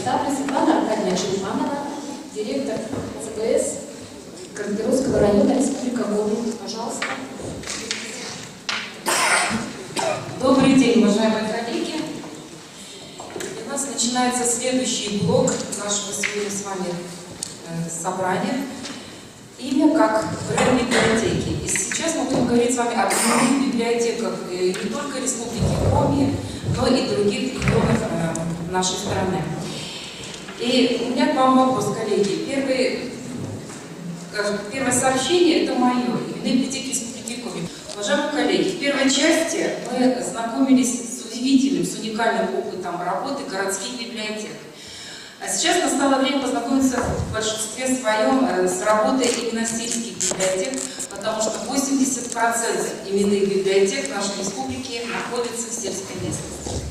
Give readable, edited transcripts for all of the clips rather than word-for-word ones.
представлю Светлана Аркадьевна Черепанова, директор ЦБС Калининградского района Республика Коми. Пожалуйста. Добрый день, уважаемые коллеги. У нас начинается следующий блок нашего сегодня с вами собрания. Имя как бренд библиотеки. И сейчас мы будем говорить с вами о именных библиотеках не только Республики Коми, но и других регионов нашей страны. И у меня к вам вопрос, коллеги. Первое сообщение – это мое. Именные библиотеки Республики Коми. Уважаемые коллеги, в первой части мы знакомились с удивительным, с уникальным опытом работы городских библиотек. А сейчас настало время познакомиться в большинстве своем с работой именно сельских библиотек, потому что 80% именных библиотек нашей республики находятся в сельской местности.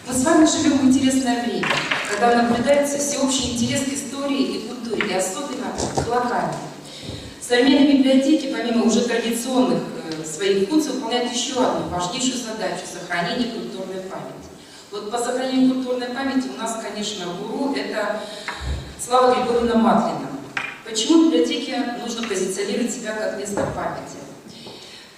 Мы с вами живем в интересное время, когда наблюдается всеобщий интерес к истории и культуре, и особенно к локальной. Современные библиотеки, помимо уже традиционных своих функций, выполняют еще одну важнейшую задачу – сохранение культурной памяти. Вот по сохранению культурной памяти у нас, конечно, гуру – это Слава Григорьевна Матлина. Почему библиотеке нужно позиционировать себя как место памяти?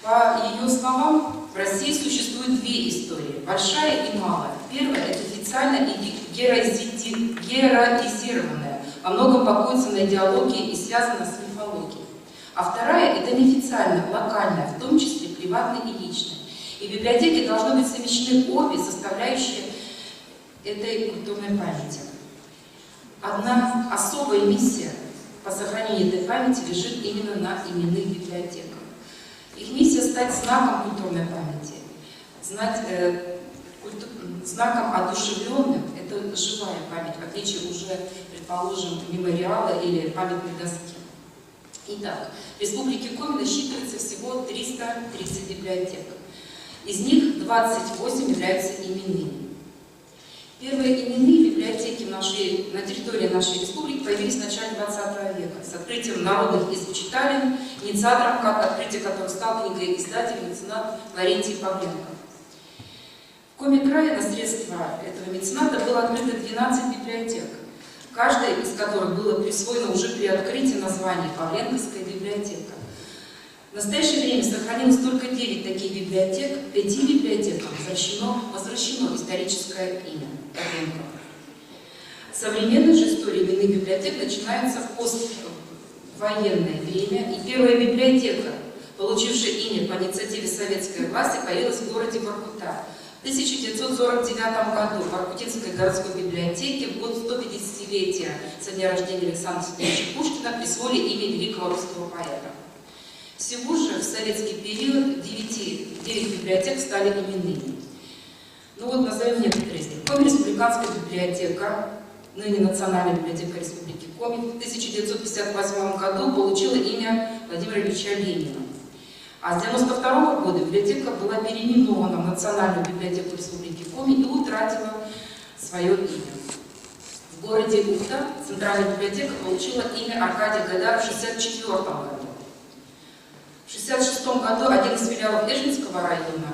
По ее словам, в России существует две истории – большая и малая. Первая – это официально и героизированная, во многом покоится на идеологии и связана с мифологией. А вторая – это неофициальная, локальная, в том числе приватная и личная. И в библиотеке должны быть совмещены обе составляющие этой культурной памяти. Одна особая миссия по сохранению этой памяти лежит именно на именных библиотеках. Их миссия – стать знаком культурной памяти, знаком одушевленным – это живая память, в отличие уже, предположим, мемориала или памятной доски. Итак, в Республике Коми насчитывается всего 330 библиотек. Из них 28 являются именными. Первые именные библиотеки на территории нашей республики появились в начале 20 века с открытием народных изучитален, инициатором открытия которых стал книгоиздатель меценат Лаврентий Павленко. В Коми-крае на средства этого мецената было открыто 12 библиотек, каждая из которых было присвоено уже при открытии названия Павленковская библиотека. В настоящее время сохранилось только 9 таких библиотек, 5 библиотекам возвращено историческое имя Павленко. Современная же история именных библиотек начинается в поствоенное время, и первая библиотека, получившая имя по инициативе советской власти, появилась в городе Воркута. В 1949 году в Воркутинской городской библиотеке в год 150-летия со дня рождения Александра Сергеевича Пушкина присвоили имя великого русского поэта. Всего же в советский период 9 библиотек стали именными. Ну вот назовем некоторые из них. Коми республиканская библиотека, ныне Национальная библиотека Республики Коми, в 1958 году получила имя Владимира Ильича Ленина. А с 1992 года библиотека была переименована в Национальную библиотеку Республики Коми и утратила свое имя. В городе Ухта Центральная библиотека получила имя Аркадия Гайдара в 1964 году. В 1966 году один из филиалов Эшинского района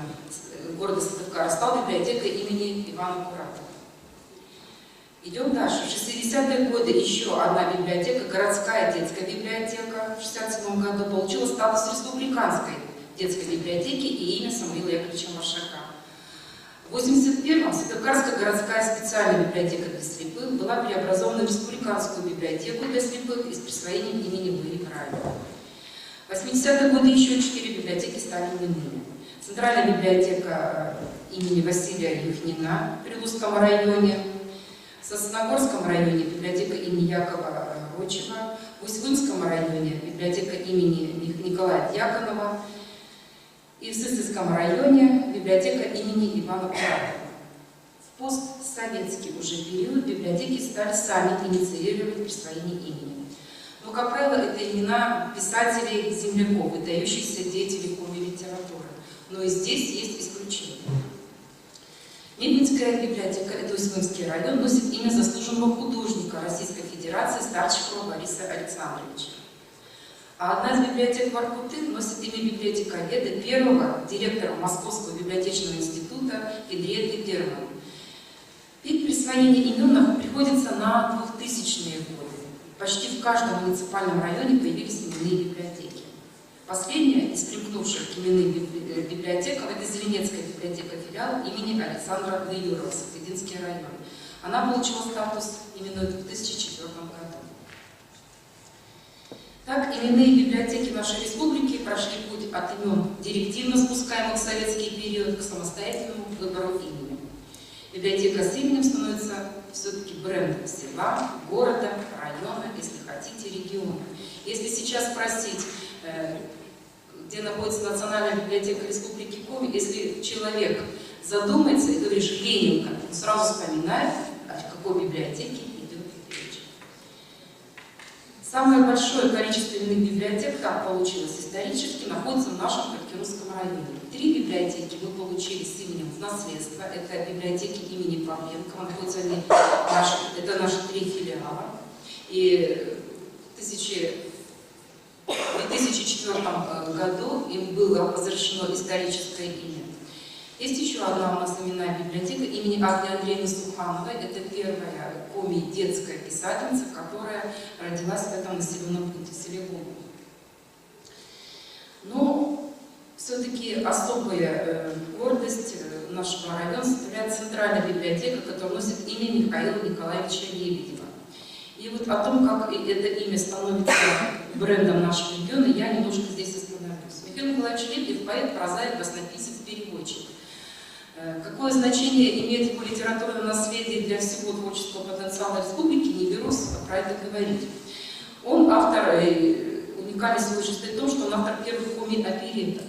города Сыктывкара стал библиотекой имени Ивана Куратова. Идем дальше. В 60-е годы еще одна библиотека, городская детская библиотека, в 1967 году получила статус республиканской детской библиотеки и имя Самуила Яковлевича Маршака. В 1981-м Сыктывкарская городская специальная библиотека для слепых была преобразована в республиканскую библиотеку для слепых и с присвоением имени Луи Брайля. В 80-е годы еще 4 библиотеки стали именными. Центральная библиотека имени Василия Юхнина в Прилузском районе, в Сосновогорском районе библиотека имени Якова Рочева, в Усть-Лымском районе библиотека имени Николая Дьяконова и в Сысольском районе библиотека имени Ивана Куратова. В постсоветский уже период библиотеки стали сами инициировать присвоение имени. Но, как правило, это имена писателей, земляков, выдающихся деятелей коми-литературы. Но и здесь есть исключения. Медвинская библиотека, это Усть-Лымский район, носит имя заслуженного художника Российской Федерации Старчикова Бориса Александровича. А одна из библиотек Воркуты носит имя библиотековеда, первого директора Московского библиотечного института Федрея Германа. При присвоении имен приходится приходится на 2000-е годы. Почти в каждом муниципальном районе появились именные библиотеки. Последняя из примкнувших к именным библиотекам — это Зеленецкая библиотека филиал имени Александра Деюрова, Сахалинский район. Она получила статус именной в 2004 году. Так, именные библиотеки нашей республики прошли путь от имен, директивно спускаемых в советский период, к самостоятельному выбору имени. Библиотека с именем становится все-таки брендом села, города, района, если хотите, региона. Если сейчас спросить, где находится Национальная библиотека Республики Коми, если человек задумается и говоришь Ленинка, он сразу вспоминает, о какой библиотеке идет речь. Самое большое количество именных библиотек, так получилось исторически, находится в нашем Каркирусском районе. 3 библиотеки мы получили с именем в наследство. Это библиотеки имени Павленко, находятся они, это наши 3 филиала. И в 2004 году им было возвращено историческое имя. Есть еще одна у нас именная библиотека имени Агни Андреевны Сухановой. Это первая коми детская писательница, которая родилась в этом населенном пункте, в селе Губу. Но все-таки особая гордость нашего района составляет центральная библиотека, которая носит имя Михаила Николаевича Лебедева. И вот о том, как это имя становится брендом нашего региона, я немножко здесь остановлюсь. Михаил Николаевич Лебедев — поэт, прозаик, баснописец, переводчик. Какое значение имеет его литературное наследие для всего творческого потенциала республики, не берусь про это говорить. Он автор, уникальность его состоит в том, что он автор первых коми-опереток.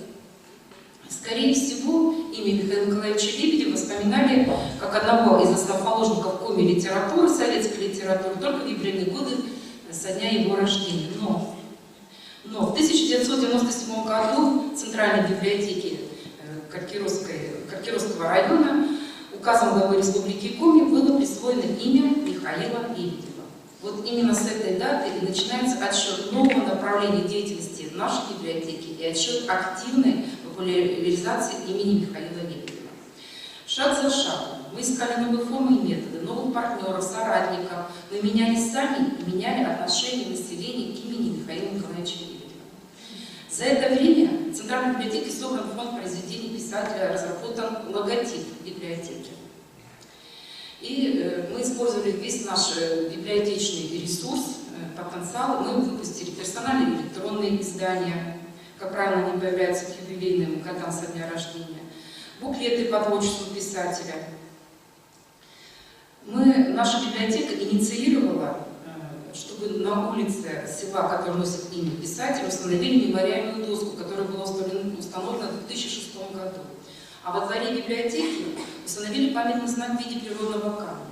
Скорее всего, имя Михаила Николаевича Лебедева вспоминали как одного из основоположников коми-литературы, советской литературы, только в юбилейные годы со дня его рождения. Но в 1997 году в Центральной библиотеке Каркиросского района указом главы Республики Коми было присвоено имя Михаила Лебедева. Вот именно с этой даты и начинается отсчет нового направления деятельности нашей библиотеки и отсчет активной популяризации имени Михаила Лебедева. Шаг за шагом мы искали новые формы и методы, новых партнеров, соратников. Мы менялись сами и меняли отношение населения к имени Михаила Николаевича Лебедева. За это время в Центральной библиотеке собран фонд произведений писателя, разработан логотип библиотеки. И мы использовали весь наш библиотечный ресурс, потенциал. Мы выпустили персональные электронные издания, как правило, они появляются к юбилейным годам со дня рождения, буклеты по творчеству писателя. Наша библиотека инициировала, чтобы на улице села, которое носит имя писателя, установили мемориальную доску, которая была установлена в 2006 году. А во дворе библиотеки установили памятный знак в виде природного камня.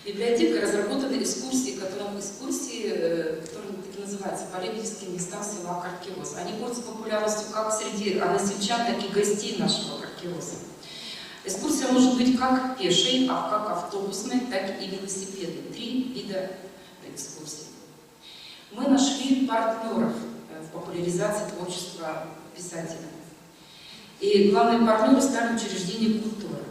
Библиотека разработана экскурсии, которые так называются, по лебедевским местам села Каркирос. Они пользуются популярностью как среди односельчан, так и гостей нашего Каркироса. Экскурсия может быть как пешей, как автобусной, так и велосипедной. 3 вида экскурсий. Мы нашли партнеров в популяризации творчества писателя. И главными партнерами стали учреждения культуры.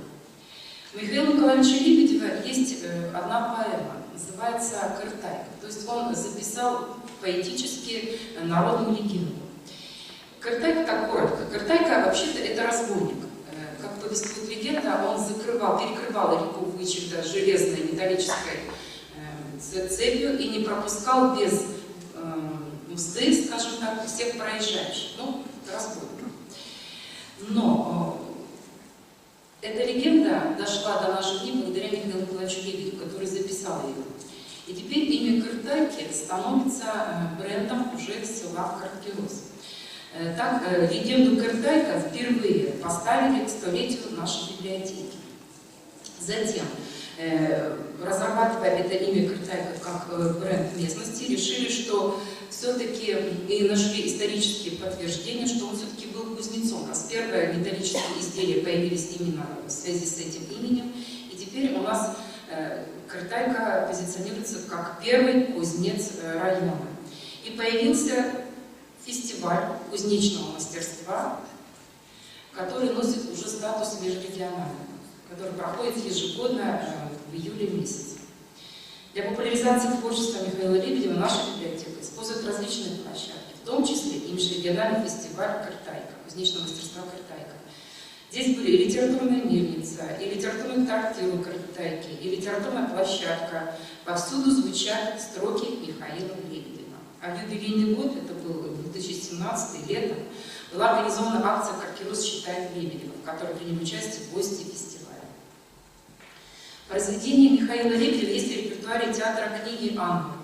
У Михаила Николаевича Лебедева есть одна поэма, называется «Кыртайка». То есть он записал поэтически народную легенду. Кыртайка, так коротко. Кыртайка вообще-то это разбойник. Как повествует легенда, он перекрывал реку Вычегда железной металлической цепью и не пропускал без мзды, скажем так, всех проезжающих. Ну, разбойник. Но эта легенда дошла до наших дней благодаря Михаилу Николаевичу Лебедеву, который записал ее. И теперь имя Кыртайки становится брендом уже села Каркирос. Так, легенду Кыртайка впервые поставили к 100-летию нашей библиотеки. Затем, разрабатывая это имя Кыртайка как бренд местности, решили, что все-таки и нашли исторические подтверждения, что он все-таки был кузнецом. Раз первые металлические изделия появились именно в связи с этим именем, и теперь у нас Кыртайка позиционируется как первый кузнец района. И появился фестиваль кузнечного мастерства, который носит уже статус межрегионального, который проходит ежегодно в июле месяце. Для популяризации творчества Михаила Лебедева наша библиотека использует различные площадки, в том числе и межрегиональный фестиваль «Картайка», кузнечного мастерства «Картайка». Здесь были и литературная мельница, и литературный трактир у Картайки, и литературная площадка. Повсюду звучат строки Михаила Лебедева. А в юбилейный год, это был 2017 летом, была организована акция «Картирос считает Лебедева», в которой приняли участие гости фестиваля. Произведения Михаила Лебедева есть в репертуаре театра книги «Ангел»,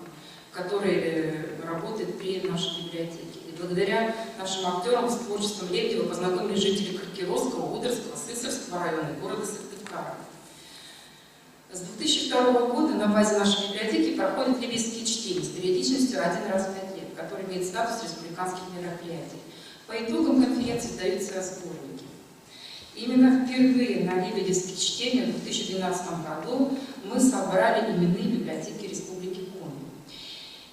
который работает при нашей библиотеке. И благодаря нашим актерам с творчеством Лебедева познакомились жители Киркировского, Удерского, Сысарского района и города Сыктывкара. С 2002 года на базе нашей библиотеки проходят лебедевские чтения с периодичностью 1 раз в 5 лет, который имеет статус республиканских мероприятий. По итогам конференции издаются сборники. Именно впервые на лебедевские чтения в 2012 году мы собрали именные библиотеки Республики Коми.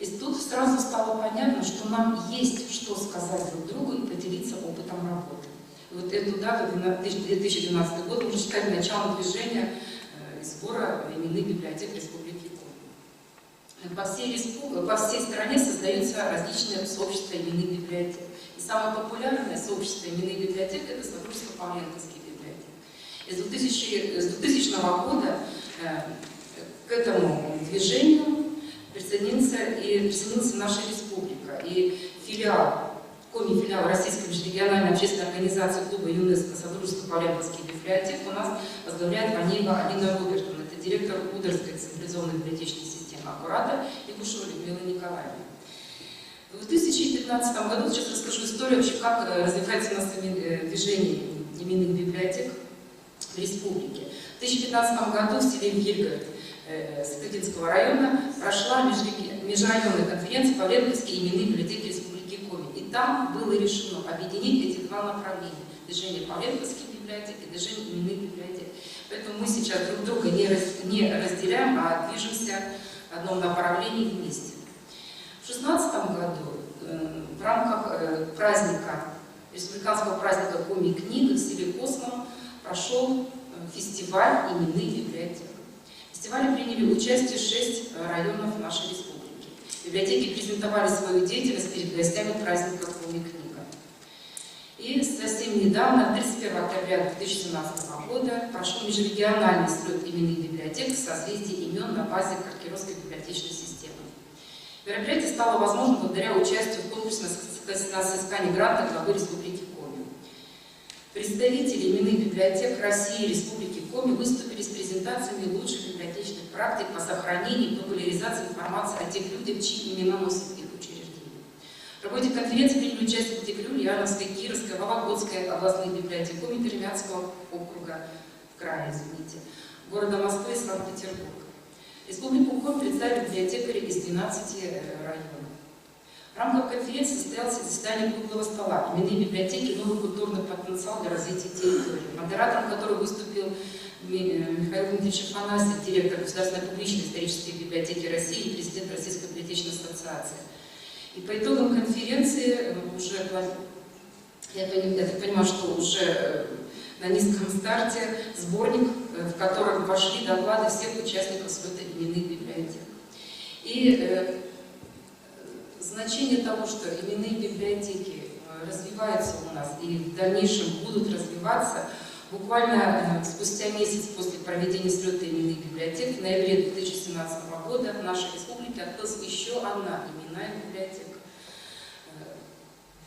И тут сразу стало понятно, что нам есть что сказать друг другу и поделиться опытом работы. И вот эту дату, 2012 год, можно считать началом движения сбора именных библиотек Республики Коми. По всей стране создаются различные сообщества именных библиотек. И самое популярное сообщество именных библиотек – это Содружество-Павленковских библиотек. И с 2000 года к этому движению присоединилась наша республика. И филиал Российской межрегиональной общественной организации клуба ЮНЕСКО Содружество-Павленковских библиотек у нас возглавляет Ванеева Алина Робертовна. Это директор Удерской централизованной библиотечной системы, а куратор Якушева Людмила Николаевна. В 2015 году, сейчас расскажу историю, вообще, как развивается у нас движение именных библиотек в республике. В 2015 году в селе Вильгород Сытыгинского района прошла межрайонная конференция «Павленковские именные библиотеки Республики Коми». И там было решено объединить эти два направления – движение Павленковских библиотек и движение именных библиотек. Поэтому мы сейчас друг друга не разделяем, а движемся в одном направлении вместе. В 2016 году в рамках республиканского праздника Коми книга в селе Космо прошел фестиваль именных библиотек. В фестивале приняли участие 6 районов нашей республики. Библиотеки презентовали свою деятельность перед гостями праздника Коми книга. И совсем недавно, 31 октября 2017 года, прошел межрегиональный слет именных библиотек в созвездии имен на базе Киркировской библиотечной системы. Мероприятие стало возможным благодаря участию в конкурсе на соискание гранта главы Республики Коми. Представители именных библиотек России и Республики Коми выступили с презентациями лучших библиотечных практик по сохранению и популяризации информации о тех людях, чьи имена носят их учреждения. В работе конференции приняли участие Бутыклю, Ульяновской, Кировской, Вологодской областных библиотек Коми, Тремятского округа, города Москвы и Санкт-Петербурга. Республику Коми представили библиотекари из 12 районов. В рамках конференции состоялось заседание круглого стола «Именные библиотеки. Новый культурный потенциал для развития территории», модератором которого выступил Михаил Дмитриевич Афанасьев, директор Государственной публичной исторической библиотеки России и президент Российской библиотечной ассоциации. И по итогам конференции уже, я так понимаю, что уже на низком старте сборник, в который вошли доклады всех участников слета именных библиотек. И значение того, что именные библиотеки развиваются у нас и в дальнейшем будут развиваться, буквально спустя месяц после проведения слета именных библиотек в ноябре 2017 года в нашей республике открылась еще одна именная библиотека.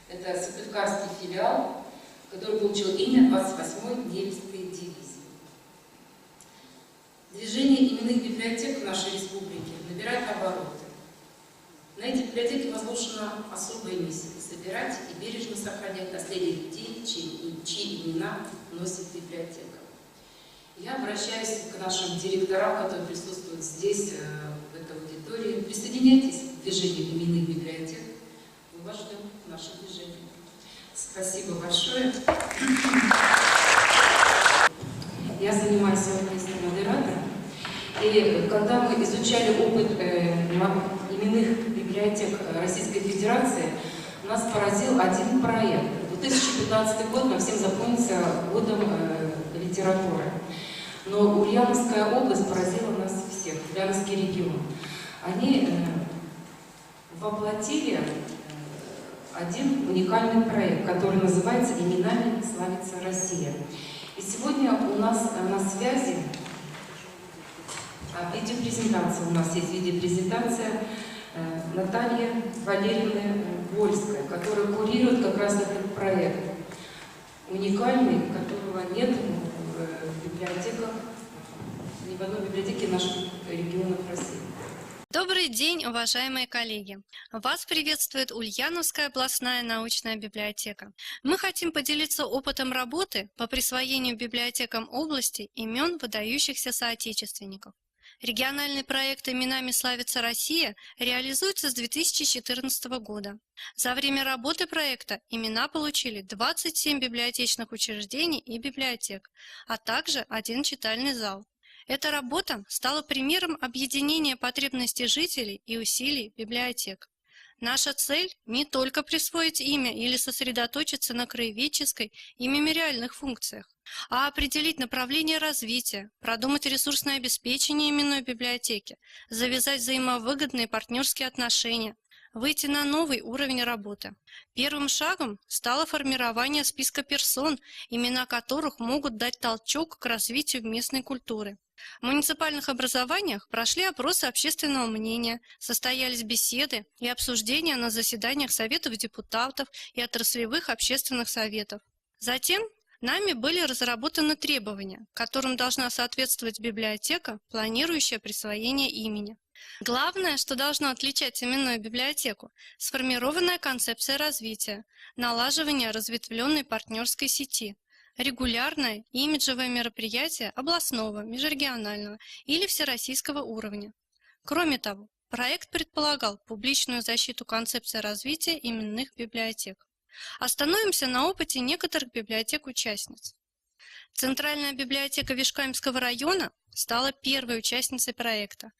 Это Сыктывкарский филиал, который получил имя 28-й Невельской дивизии. Движение именных библиотек в нашей республике набирает обороты. На эти библиотеки возложена особая миссия – собирать и бережно сохранять наследие людей, чьи имена носит библиотека. Я обращаюсь к нашим директорам, которые присутствуют здесь, в этой аудитории. Присоединяйтесь к движению именных библиотек. Мы вас ждем в нашем движении. Спасибо большое. Я занимаюсь вместе модератором. И когда мы изучали опыт именных библиотек Российской Федерации, нас поразил один проект. 2015 год нам всем запомнится годом литературы. Но Ульяновская область поразила нас всех, Ульяновский регион. Они воплотили один уникальный проект, который называется «Именами славится Россия». И сегодня у нас на связи видеопрезентация. У нас есть видеопрезентация Натальи Валерьевны Вольской, которая курирует как раз этот проект. Уникальный, которого нет в библиотеках, ни в одной библиотеке наших регионов России. Добрый день, уважаемые коллеги! Вас приветствует Ульяновская областная научная библиотека. Мы хотим поделиться опытом работы по присвоению библиотекам области имен выдающихся соотечественников. Региональный проект «Именами славится Россия» реализуется с 2014 года. За время работы проекта имена получили 27 библиотечных учреждений и библиотек, а также один читальный зал. Эта работа стала примером объединения потребностей жителей и усилий библиотек. Наша цель – не только присвоить имя или сосредоточиться на краеведческой и мемориальных функциях, а определить направление развития, продумать ресурсное обеспечение именной библиотеки, завязать взаимовыгодные партнерские отношения, выйти на новый уровень работы. Первым шагом стало формирование списка персон, имена которых могут дать толчок к развитию местной культуры. В муниципальных образованиях прошли опросы общественного мнения, состоялись беседы и обсуждения на заседаниях советов депутатов и отраслевых общественных советов. Затем нами были разработаны требования, которым должна соответствовать библиотека, планирующая присвоение имени. Главное, что должно отличать именную библиотеку – сформированная концепция развития, налаживание разветвленной партнерской сети, регулярное и имиджевое мероприятие областного, межрегионального или всероссийского уровня. Кроме того, проект предполагал публичную защиту концепции развития именных библиотек. Остановимся на опыте некоторых библиотек-участниц. Центральная библиотека Вишкаемского района стала первой участницей проекта.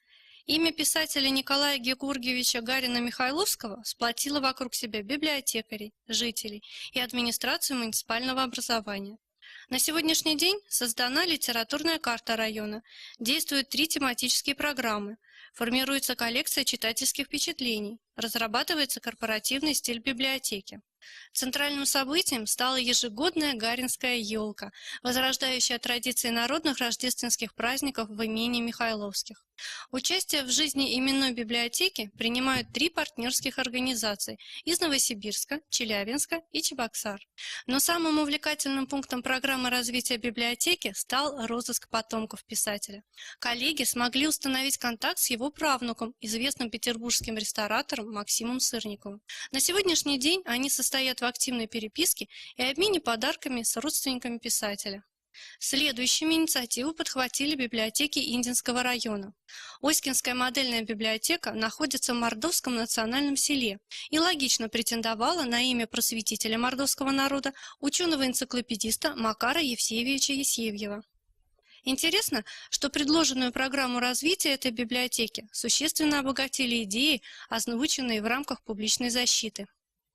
Имя писателя Николая Георгиевича Гарина-Михайловского сплотило вокруг себя библиотекарей, жителей и администрацию муниципального образования. На сегодняшний день создана литературная карта района, действуют 3 тематические программы, формируется коллекция читательских впечатлений, разрабатывается корпоративный стиль библиотеки. Центральным событием стала ежегодная Гаринская елка, возрождающая традиции народных рождественских праздников в имении Михайловских. Участие в жизни именной библиотеки принимают 3 партнерских организации из Новосибирска, Челябинска и Чебоксар. Но самым увлекательным пунктом программы развития библиотеки стал розыск потомков писателя. Коллеги смогли установить контакт с его правнуком, известным петербургским ресторатором Максимом Сырниковым. На сегодняшний день они состоят в активной переписке и обмене подарками с родственниками писателя. Следующими инициативу подхватили библиотеки Индинского района. Оськинская модельная библиотека находится в Мордовском национальном селе и логично претендовала на имя просветителя мордовского народа, ученого-энциклопедиста Макара Евсеевича Есевьева. Интересно, что предложенную программу развития этой библиотеки существенно обогатили идеи, озвученные в рамках публичной защиты.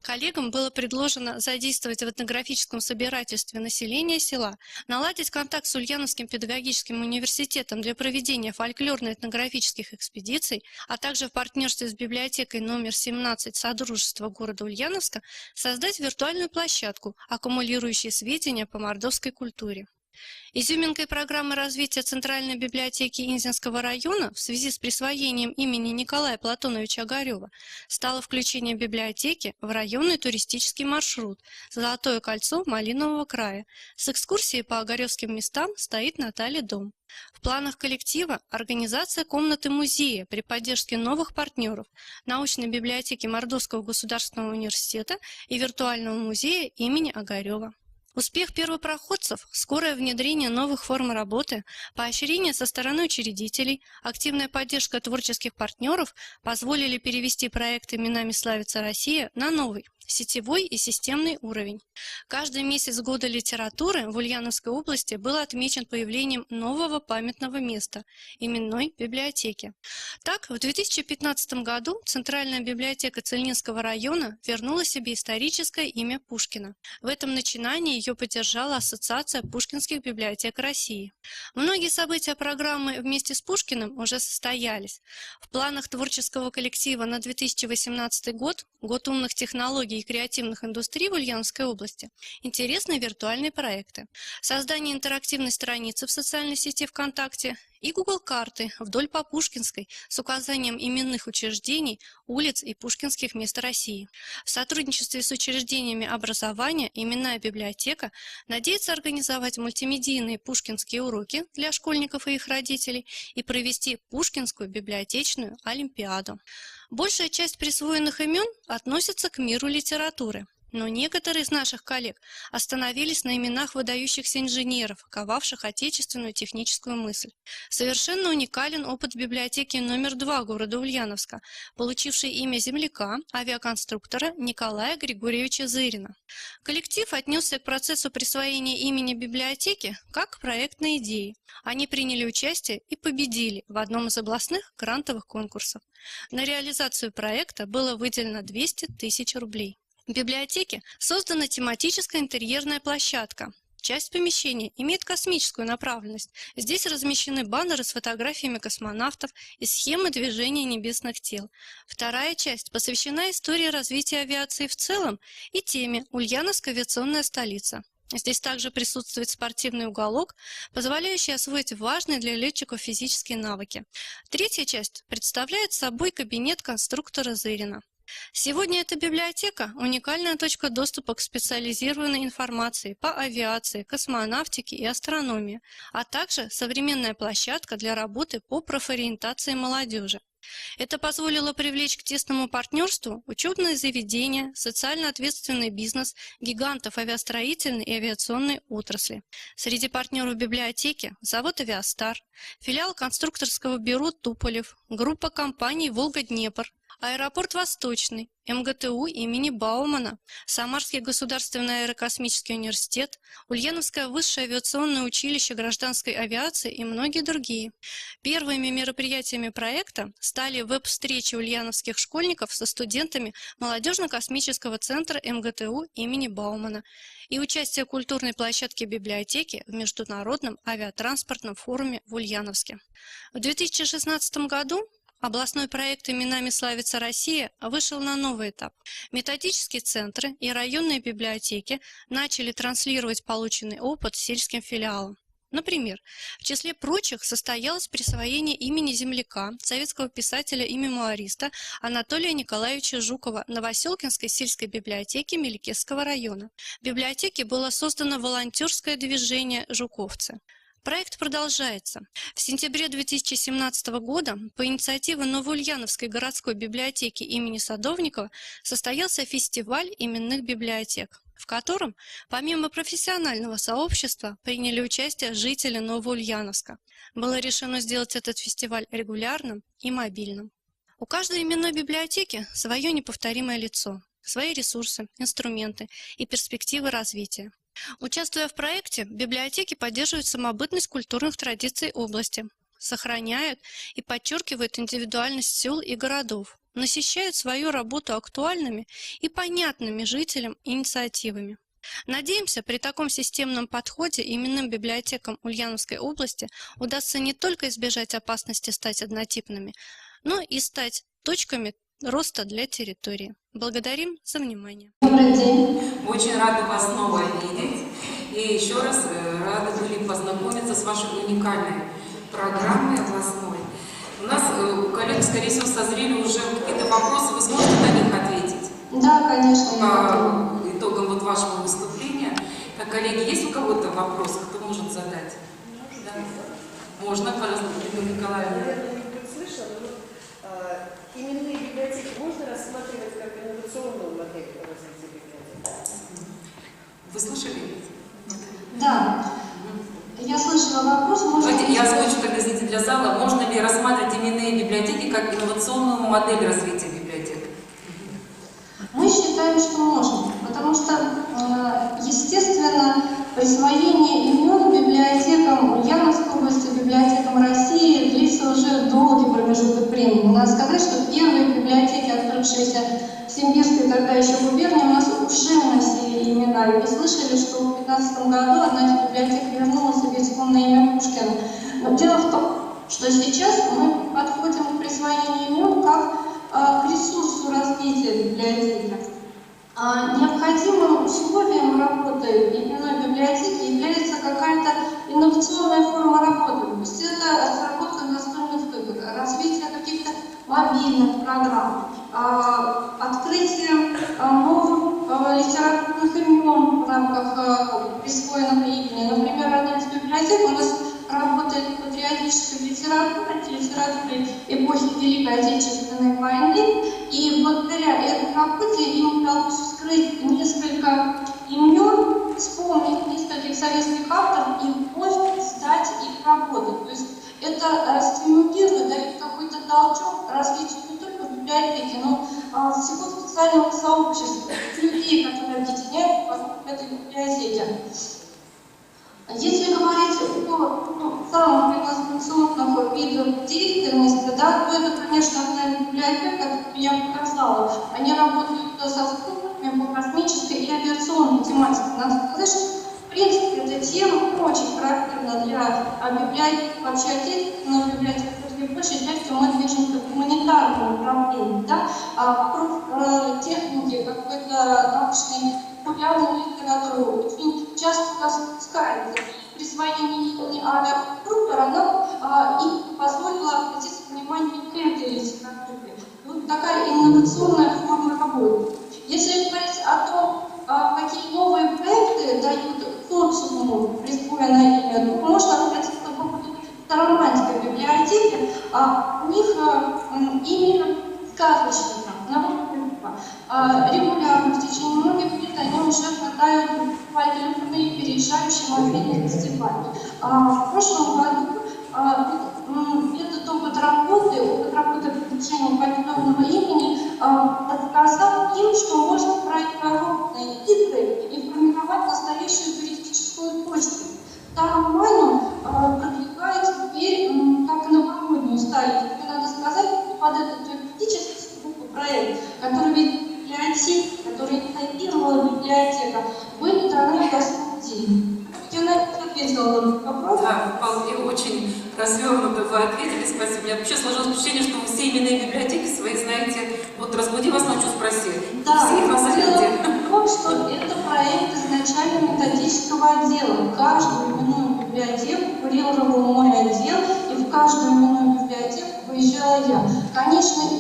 Коллегам было предложено задействовать в этнографическом собирательстве населения села, наладить контакт с Ульяновским педагогическим университетом для проведения фольклорно-этнографических экспедиций, а также в партнерстве с библиотекой номер 17 Содружества города Ульяновска создать виртуальную площадку, аккумулирующую сведения по мордовской культуре. Изюминкой программы развития Центральной библиотеки Инзинского района в связи с присвоением имени Николая Платоновича Огарёва стало включение библиотеки в районный туристический маршрут «Золотое кольцо Малинового края». С экскурсией по огарёвским местам стоит Наталья Дом. В планах коллектива организация комнаты-музея при поддержке новых партнеров научной библиотеки Мордовского государственного университета и виртуального музея имени Огарёва. Успех первопроходцев, скорое внедрение новых форм работы, поощрение со стороны учредителей, активная поддержка творческих партнеров позволили перевести проект «Именами славится Россия» на новый, сетевой и системный уровень. Каждый месяц года литературы в Ульяновской области был отмечен появлением нового памятного места – именной библиотеки. Так, в 2015 году Центральная библиотека Цельнинского района вернула себе историческое имя Пушкина. В этом начинании ее поддержала Ассоциация пушкинских библиотек России. Многие события программы «Вместе с Пушкиным» уже состоялись. В планах творческого коллектива на 2018 год, год умных технологий и креативных индустрий в Ульяновской области, интересные виртуальные проекты. Создание интерактивной страницы в социальной сети ВКонтакте и Google карты вдоль по Пушкинской с указанием именных учреждений, улиц и пушкинских мест России. В сотрудничестве с учреждениями образования именная библиотека надеется организовать мультимедийные пушкинские уроки для школьников и их родителей и провести Пушкинскую библиотечную олимпиаду. Большая часть присвоенных имен относится к миру литературы. Но некоторые из наших коллег остановились на именах выдающихся инженеров, ковавших отечественную техническую мысль. Совершенно уникален опыт библиотеки номер 2 города Ульяновска, получившей имя земляка, авиаконструктора Николая Григорьевича Зырина. Коллектив отнесся к процессу присвоения имени библиотеки как к проектной идее. Они приняли участие и победили в одном из областных грантовых конкурсов. На реализацию проекта было выделено 200 тысяч рублей. В библиотеке создана тематическая интерьерная площадка. Часть помещения имеет космическую направленность. Здесь размещены баннеры с фотографиями космонавтов и схемы движения небесных тел. Вторая часть посвящена истории развития авиации в целом и теме «Ульяновская авиационная столица». Здесь также присутствует спортивный уголок, позволяющий освоить важные для летчиков физические навыки. Третья часть представляет собой кабинет конструктора Зырина. Сегодня эта библиотека – уникальная точка доступа к специализированной информации по авиации, космонавтике и астрономии, а также современная площадка для работы по профориентации молодежи. Это позволило привлечь к тесному партнерству учебные заведения, социально ответственный бизнес, гигантов авиастроительной и авиационной отрасли. Среди партнеров библиотеки – завод «Авиастар», филиал конструкторского бюро «Туполев», группа компаний «Волга-Днепр», аэропорт «Восточный», МГТУ имени Баумана, Самарский государственный аэрокосмический университет, Ульяновское высшее авиационное училище гражданской авиации и многие другие. Первыми мероприятиями проекта стали веб-встречи ульяновских школьников со студентами Молодежно-космического центра МГТУ имени Баумана и участие культурной площадки библиотеки в Международном авиатранспортном форуме в Ульяновске. В 2016 году областной проект «Именами славится Россия» вышел на новый этап. Методические центры и районные библиотеки начали транслировать полученный опыт сельским филиалам. Например, в числе прочих состоялось присвоение имени земляка, советского писателя и мемуариста Анатолия Николаевича Жукова Новоселкинской сельской библиотеки Меликесского района. В библиотеке было создано волонтерское движение «Жуковцы». Проект продолжается. В сентябре 2017 года по инициативе Новоульяновской городской библиотеки имени Садовникова состоялся фестиваль именных библиотек, в котором помимо профессионального сообщества приняли участие жители Новоульяновска. Было решено сделать этот фестиваль регулярным и мобильным. У каждой именной библиотеки свое неповторимое лицо, свои ресурсы, инструменты и перспективы развития. Участвуя в проекте, библиотеки поддерживают самобытность культурных традиций области, сохраняют и подчеркивают индивидуальность сел и городов, насыщают свою работу актуальными и понятными жителям инициативами. Надеемся, при таком системном подходе именным библиотекам Ульяновской области удастся не только избежать опасности стать однотипными, но и стать точками роста для территории. Благодарим за внимание. Добрый день. Очень рада вас снова видеть. И еще раз рады были познакомиться с вашей уникальной программой областной. У нас у коллег, скорее всего, созрели уже какие-то вопросы. Вы сможете на них ответить? Да, конечно. По итогам вот вашего выступления. Так, коллеги, есть у кого-то вопросы, кто может задать? Да? Можно, пожалуйста, Людмила Николаевна. Именные библиотеки можно рассматривать как инновационную модель развития библиотеки? Вы слышали? Да. Я слышала вопрос. Давайте я озвучу тогда, извините, для зала. Можно ли рассматривать именные библиотеки как инновационную модель развития библиотек? Мы считаем, что можно, потому что, естественно, присвоение имен библиотекам Ульяновской области, библиотекам России длится уже долгий промежуток времени. Надо сказать, что первые библиотеки, открывшиеся в Симбирской, тогда еще губернии, у нас уже носили имена. И вы слышали, что в 2015 году одна из библиотек вернула себе исконное имя Пушкина. Но дело в том, что сейчас мы подходим к присвоению имен как к ресурсу развития библиотеки. Необходимым условием работы именной библиотеки является какая-то инновационная форма работы. То есть это разработка настольных игр, развитие каких-то мобильных программ, открытие новых литературных имен в рамках присвоенного имени. Например, одна из библиотек у нас работает патриотической литературой эпохи Великой Отечественной войны, и благодаря этой работе им удалось вскрыть несколько имен, вспомнить нескольких советских авторов и вновь сдать их работы. То есть это стимулирует, дает какой-то толчок развитию не только библиотеки, но всего специального сообщества, людей, которые объединяют вокруг этой библиотеки. Если говорить о самых инновационных видах деятельности, да, то это, конечно, одна библиотека, которую я показала. Они работают со спутниками по космической и авиационной тематике. Надо сказать, что, в принципе, эта тема очень характерна для библиотек, вообще отечественных библиотек, в большей части мы движемся в гуманитарном направлении, да, вокруг техники, какой-то научной популярной литературы очень часто у нас спускается. Присвоение имени авиаконструктора нам и позволило обратить внимание к этой литературе. Вот такая инновационная форма работы. Если говорить о том, какие новые проекты дают социуму присвоенное имя, то можно обратиться к поводу Староманской библиотеки. У них имя сказочника, регулярно в течение многих лет они уже катают вальдерами, переезжающие мобильный фестиваль. В прошлом году этот опыт работы продвижения фольклорного имени показал им, что можно брать коробные игры и формировать настоящую туристическую точку. Старомайну продвигает теперь как новогоднюю стадию. Надо сказать, под этот туристический проект, который ведь библиотека, который инициировала библиотека, были даны в 8 день. Я ответила на вопрос. Да, вполне очень развернуто вы ответили, спасибо. У меня вообще сложилось впечатление, что вы все именные библиотеки свои знаете. Вот разбуди вас ночью, спроси. Да, все их на свете. в том, что это проект изначально методического отдела. Каждую именную библиотеку курировал мой отдел, и в каждую именную библиотеку выезжала я. Конечный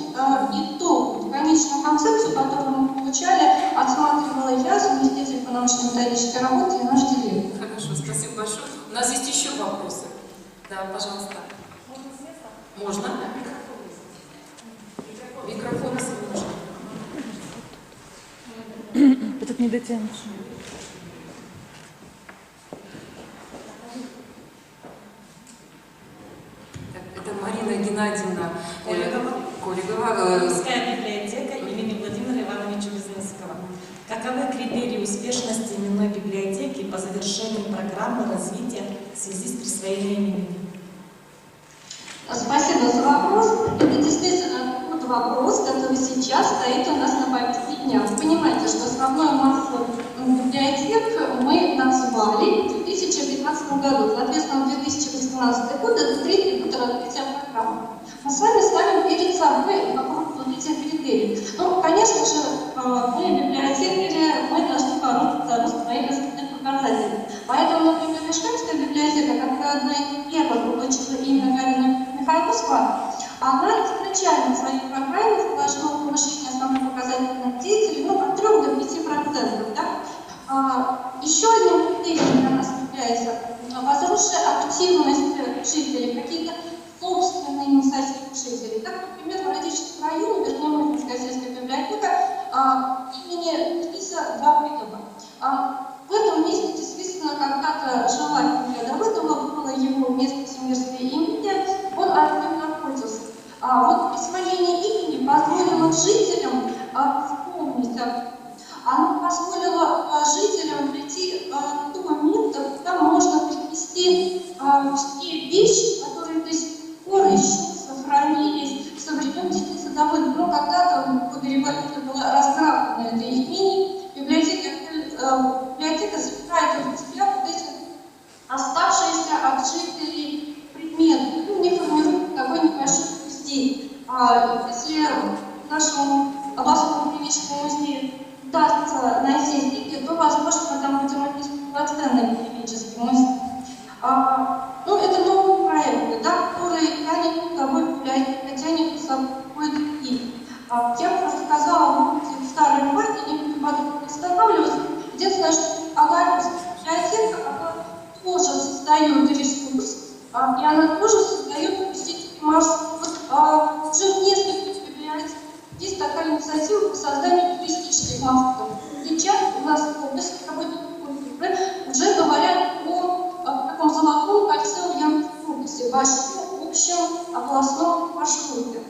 итог, конечную концепцию, которую мы получали, отсматривала я, заместитель по научно-методической работе и наш директор. Хорошо, спасибо большое. У нас есть еще вопросы. Да, пожалуйста. Можно с места? Можно? Микрофон нужен. Этот не дотянешь. Это Марина Геннадьевна Коллегова. Русская библиотека имени Владимира Ивановича Безносикова. Каковы критерии успешности именной библиотеки по завершении программы развития в связи с присвоением имени? Спасибо за вопрос. Это действительно тот вопрос, который сейчас стоит у нас на повестке дня. Вы понимаете, что основную массу библиотек мы назвали в 2015 году. Соответственно, 2018 год – это третий год развития программы. Мы с вами ставим перед собой вопрос этих критериев. Ну, конечно же, мы, библиотекари, мы должны бороться за рост своих развитых показателей. Поэтому, например, Мешканская библиотека, которая одна из первых получила имя Гагарина Михайловского, она изначально в своей программе заложила повышение основной показательной деятельности от 3 до 5%. Да? Еще одним критерием для нас является возросшая активность жителей, какие-то собственные инициативы жителей. Так, например, в Радическом районе, Верхнемышинская сельская библиотека имени Иса Давыдова. В этом месте действительно когда-то жила Юлия Давыдова, было его место всемирское имя, он активно находился. Вот присвоение имени позволило жителям вспомнить, оно позволило жителям прийти в то место, куда можно принести те вещи, которые до сих пор еще сохранились со времен Дениса Давыдова. Но когда-то в годы революции была на это имени. Библиотека собирает в себя вот эти оставшиеся от жителей предметы, ну, не формирует такой небольшой музей. Если нашему областному краеведческому музею удастся найти книги, то, возможно, мы там будем описывать полноценный краеведческий музей. Ну, это новые проекты, да, которые тянет собой библиотека, тянет за собой другие. Я просто сказала, вы будете в старой гвардии, не буду подробно восстанавливаться. Единственное, что Агарковская библиотека, она тоже создает ресурс, и она тоже создает посетительский маршрут. Уже в нескольких библиотеках есть такая инициатива по созданию туристических маршрутов. Сейчас у нас в области работники культуры уже говорят о таком золотом кольце Ульяновской области, большом общем областном маршруте.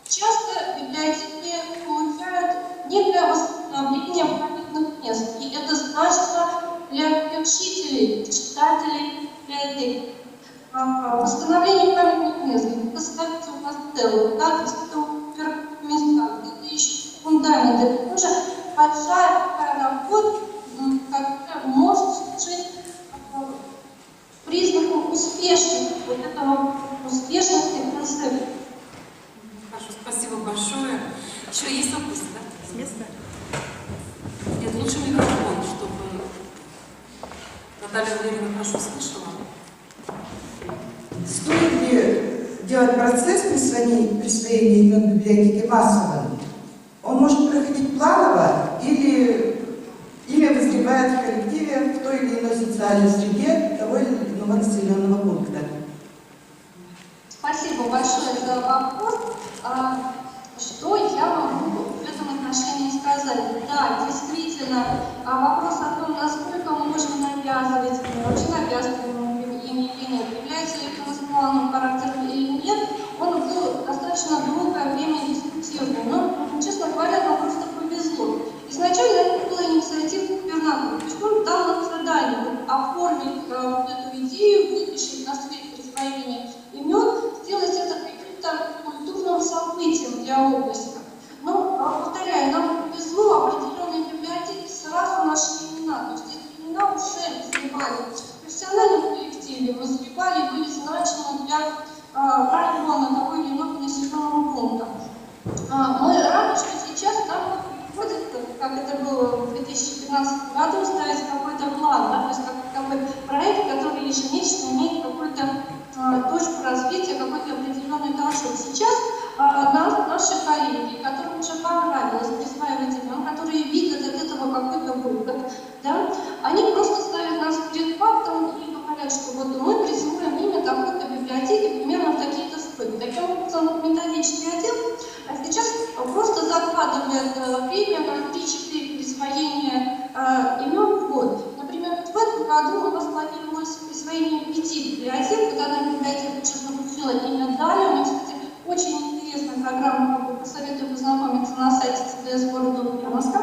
Часто библиотеки получают некое восстановление памятных мест, и это значимо для учителей, читателей библиотеки. Восстановление памятных мест, это ставится у нас целое, да, это места, это еще фундамент, это тоже большая такая работа, которая может служить признаком успешности, вот этого успешности концепта. Хорошо, спасибо большое. Еще есть вопросы, да? С места? Нет, лучше микрофон, чтобы Наталья Валерьевна хорошо слышала. Стоит ли делать процесс присвоения имен библиотеки массовым? Он может проходить планово или имя возникает в коллективе в той или иной социальной среде того или иного населенного пункта? Спасибо большое за вопрос. Что я могу в этом отношении сказать? Да, действительно, вопрос о том, насколько мы можем навязывать, вообще навязываем имя или нет, является ли это национальным характером или нет, он был достаточно долгое время дискутирован. Но, честно говоря, нам просто повезло. Изначально это была инициатива губернатора, то есть он дал нам задание оформить эту идею, вытащить на свет присвоения имен, сделать это каким-то культурным событием для области. Но, повторяю, нам повезло, определенные библиотеки сразу нашли имена, то есть эти имена уже вызревали в профессиональном коллективе, вызревали, были значимы для района того или иного населенного пункта. Мы рады, что сейчас нам приходится, как это было в 2015 году, ставить какой-то план, да, то есть какой проект, который ежемесячно имеет какую-то точку развития, какой-то определенный толчок. Сейчас наши коллеги, которым уже понравилось присваивать имен, которые видят от этого какой-то выход, да, они просто ставят нас перед фактом и говорят, что вот мы присвоим имя такой-то библиотеки примерно в такие-то сроки. Таким образом, методический отдел сейчас просто закладывает время на 3-4 присвоения имен в год. Например, в этом году у нас планировалось присвоение 5 библиотек, вот одна библиотека сейчас получила имя Дали, у них, кстати, очень интересная программа, посоветую познакомиться на сайте ЦДС города Ульяновска.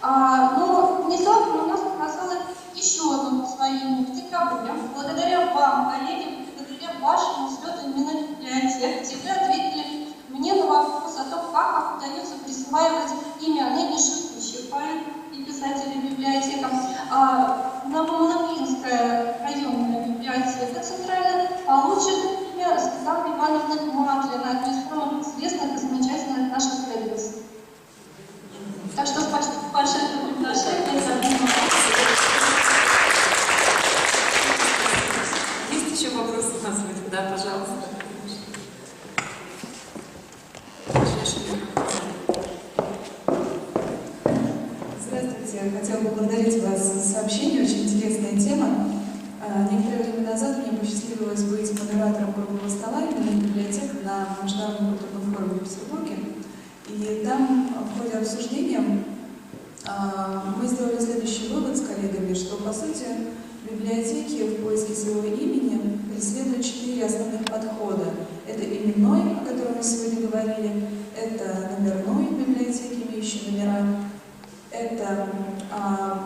Но внезапно у нас оказалось еще одно присвоение в декабре. Благодаря вам, коллеги, благодаря вашему взлету именно библиотек, вы ответили мне на вопрос о том, как удается присваивать имя ныне живущих поэтов и писателей библиотекам. Новомлынская районная библиотека центральная получит имя Светланы Ивановны Матлина, одной из самых известных и замечательных наших исследователей. Так что спасибо большое за приглашение. Есть еще вопросы у нас? Да, пожалуйста. Здравствуйте. Хотела бы поблагодарить вас за сообщение. Очень интересная тема. Некоторое время назад мне посчастливилось быть модератором круглого стола именно библиотек на Международном культурном форуме в Петербурге. И там в ходе обсуждения мы сделали следующий вывод с коллегами, что по сути библиотеки в поиске своего имени преследуют 4 основных подхода. Это именной, о котором мы сегодня говорили, это номерной библиотеки, имеющие номера, это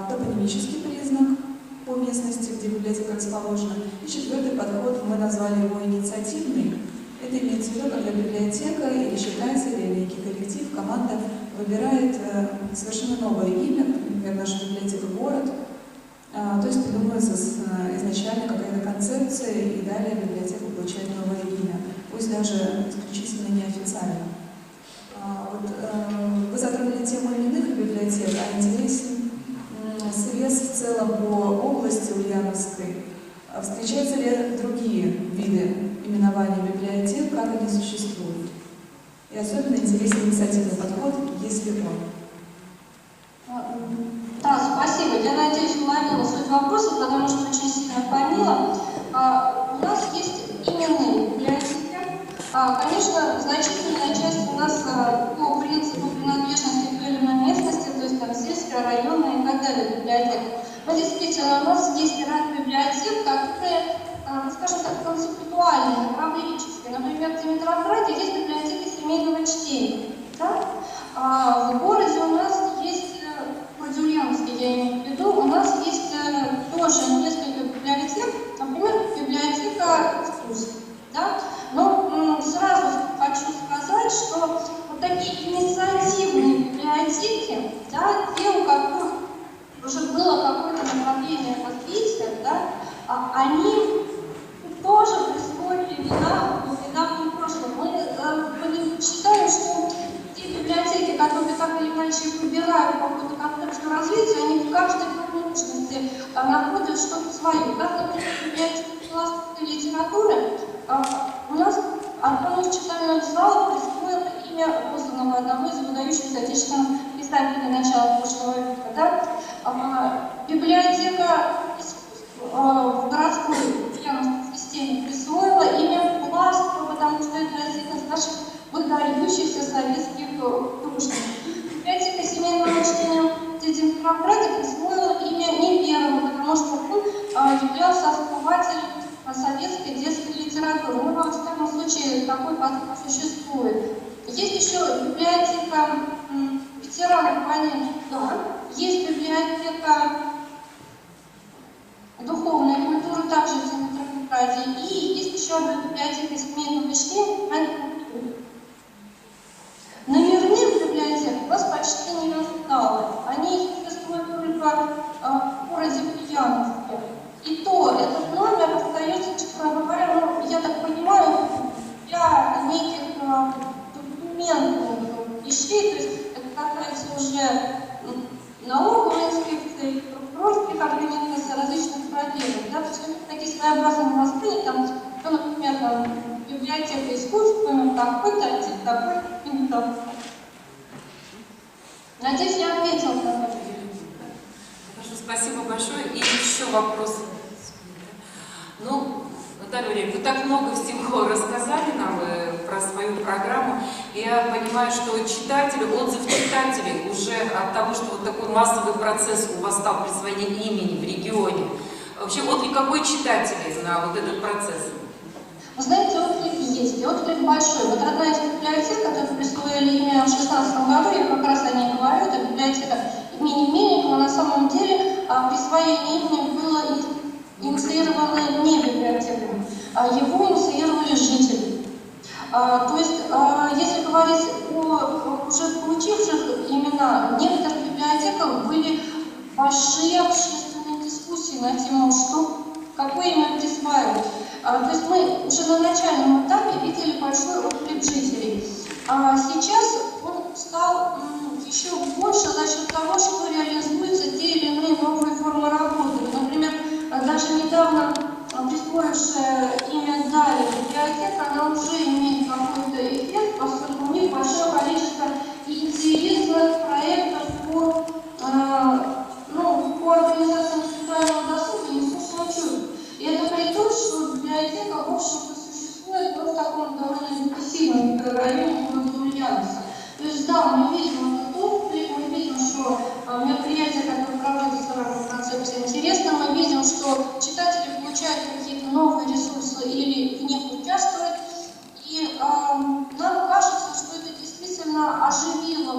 топонимический признак по местности, где библиотека расположена. И 4-й подход, мы назвали его инициативный. Это имеется в виду, когда библиотека или читатель, или некий коллектив, команда выбирает совершенно новое имя, например, наша библиотека «Город». То есть придумывается изначально какая-то концепция, и далее библиотека получает новое имя, пусть даже исключительно неофициально. Вы затронули тему именных библиотек, а интересен срез в целом по области Ульяновской. Встречаются ли другие виды именования библиотек, как они существуют? И особенно интересен инициативный подход, если он. Да, спасибо. Я надеюсь, уловила суть вопроса, потому что очень сильно помнила. У нас есть именные библиотеки. Конечно, значительная часть у нас по принципу принадлежности к той или иной местности, то есть там сельская, районная и так далее библиотека. Но действительно, у нас есть ряд библиотек, которые, скажем так, концептуальные, направленческие. Например, в Димитровграде есть библиотека семейного чтения. Да? В городе у нас есть, в городе Ульяновске, я имею в виду, у нас есть тоже несколько библиотек, например, библиотека экскурсий. Да? Но сразу хочу сказать, что вот такие инициативные библиотеки, да, те, у которых уже было какое-то направление развития, да, они тоже присвоили имена в недавнем прошлом. Мы считаем, что те библиотеки, которые так или иначе выбирают какую-то концепцию развития, они в каждой промежности находят что-то свое. Как, например, библиотека философской литературы, у нас Антонов читального зала присвоил имя опознанного одного из выдающихся отечественных писателей начала прошлого века. Да? Библиотека в городской Ульяновской системе присвоила имя Пластова, потому что это один из наших выдающихся советских художников. Библиотека семейного чтения в Димитровграде присвоила имя Неверова, потому что он являлся основателем советской детской литературы. Ну, во всяком случае, такой подход существует. Есть еще библиотека ветеранов войны, да. Есть библиотека духовной культуры, также в Димитровграде. И есть еще одна библиотека семейного чтения. Номерных библиотек у нас почти не осталось. Они существуют только в городе Ульяновске. И то этот номер остается, честно говоря, ну, я так понимаю, для неких документных вещей, то есть это касается уже налоговой инспекции, прокурорских организаций, различных проделов. Да? То есть такие своеобразные мосты, там, ну, например, там, библиотека искусств, такой-то, тип такой. Надеюсь, я ответила на это. Хорошо, спасибо большое. И еще вопрос. Ну, Наталья Валерьевна, вы так много всего рассказали нам про свою программу. Я понимаю, что читатели, отзыв читателей уже от того, что вот такой массовый процесс у вас стал присвоение имени в регионе. Вообще, отклик какой читатели на вот этот процесс? Вы знаете, отклик есть, и отклик большой. Вот одна из библиотек, которую присвоили имя в 2016 году, я как раз о ней говорю, это библиотека имени Мельникова. На самом деле присвоение имени было инициировано не библиотеками, его инициировали жители. То есть, если говорить о уже получивших имена, в некоторых библиотеках были большие общественные дискуссии на тему, какое имя присваивать. То есть мы уже на начальном этапе видели большой отклик жителей. Сейчас он стал еще больше за счет того, что реализуются те или иные новые формы работы. Например, даже недавно присвоившая имя Далее библиотека, она уже имеет какой-то эффект, поскольку у них большое количество интересных проектов по организации интеллектуального досуга и институционного учета. И это при том, что библиотека, в общем-то, существует в таком довольно депрессивном микрорайоне города Ульяновска. То есть, да, мы видим этот отклик, мы видим, что мероприятия, которые проводятся в рамках концепции, интересно, мы видим, что читатели получают какие-то новые ресурсы или в них участвуют. И нам кажется, что это действительно оживило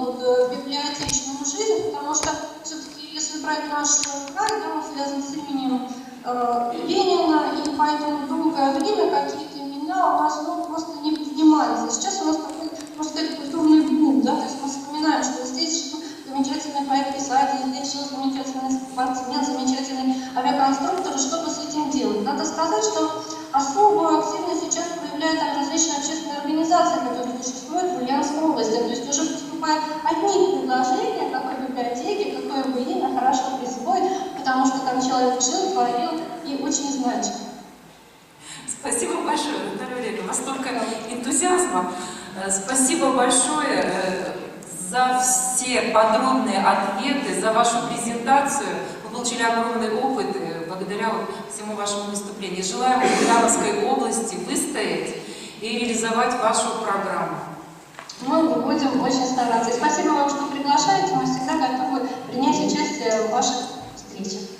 библиотечную жизнь, потому что все-таки, если брать наш край, да, он связан с именем Ленина, и поэтому долгое время какие-то имена у нас просто не поднимались. А сейчас у нас такой, можно сказать, культурный бум, да, то есть мы вспоминаем, что существует в Ульяновской области. То есть уже поступают одни предложения, какой библиотеки, какое бы имя хорошо присвоить, потому что там человек жил, творил и очень значим. Спасибо большое, Наталья Валерьевна, у вас столько энтузиазма. Спасибо большое за все подробные ответы, за вашу презентацию. Вы получили огромный опыт благодаря всему вашему выступлению. Желаю в Ульяновской области выстоять и реализовать вашу программу. Мы будем очень стараться. И спасибо вам, что приглашаете. Мы всегда готовы принять участие в ваших встречах.